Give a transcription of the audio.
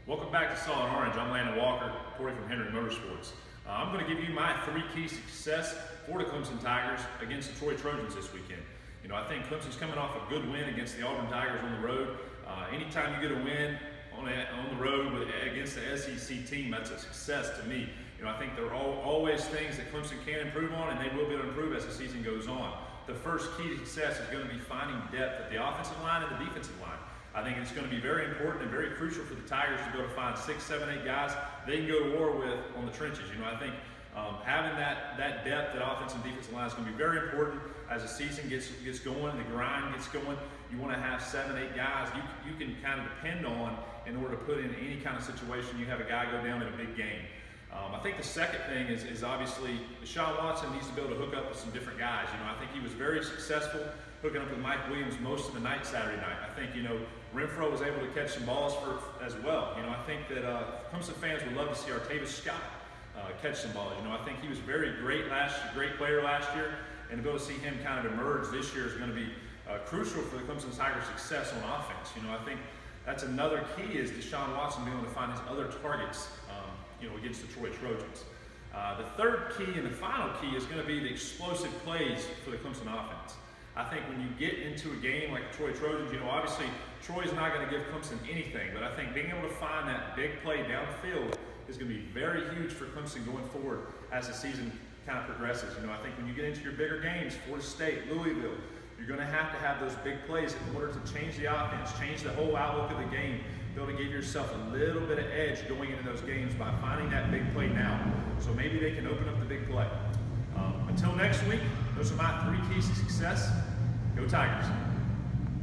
Welcome back to Solid Orange. I'm Landon Walker, reporting from Henry Motorsports. I'm going to give you my 3 keys to success for the Clemson Tigers against the Troy Trojans this weekend. You know, I think Clemson's coming off a good win against the Auburn Tigers on the road. Anytime you get a win on the road against the SEC team, that's a success to me. You know, I think there are always things that Clemson can improve on, and they will be able to improve as the season goes on. The first key to success is going to be finding depth at the offensive line and the defensive line. I think it's going to be very important and very crucial for the Tigers to be able to find 6, 7, 8 guys they can go to war with on the trenches. You know, I think having that depth at offensive and defensive line is going to be very important as the season gets going, the grind gets going. You want to have 7, 8 guys you can kind of depend on in order to put in any kind of situation you have a guy go down in a big game. I think the second thing is obviously Deshaun Watson needs to be able to hook up with some different guys. You know, I think he was very successful hooking up with Mike Williams most of the night Saturday night. I think, you know, Renfro was able to catch some balls as well. You know, I think that Clemson fans would love to see Artavis Scott catch some balls. You know, I think he was great player last year, and to be able to see him kind of emerge this year is going to be crucial for the Clemson Tigers' success on offense. You know, I think that's another key is Deshaun Watson being able to find his other targets, you know, against the Troy Trojans. The third key and the final key is going to be the explosive plays for the Clemson offense. I think when you get into a game like the Troy Trojans, you know, obviously Troy's not going to give Clemson anything, but I think being able to find that big play downfield is going to be very huge for Clemson going forward as the season kind of progresses. You know, I think when you get into your bigger games, Florida State, Louisville, you're going to have those big plays in order to change the offense, change the whole outlook of the game, be able to give yourself a little bit of edge going into those games by finding that big play now. So maybe they can open up the big play. Until next week, those are my 3 keys to success. Go Tigers.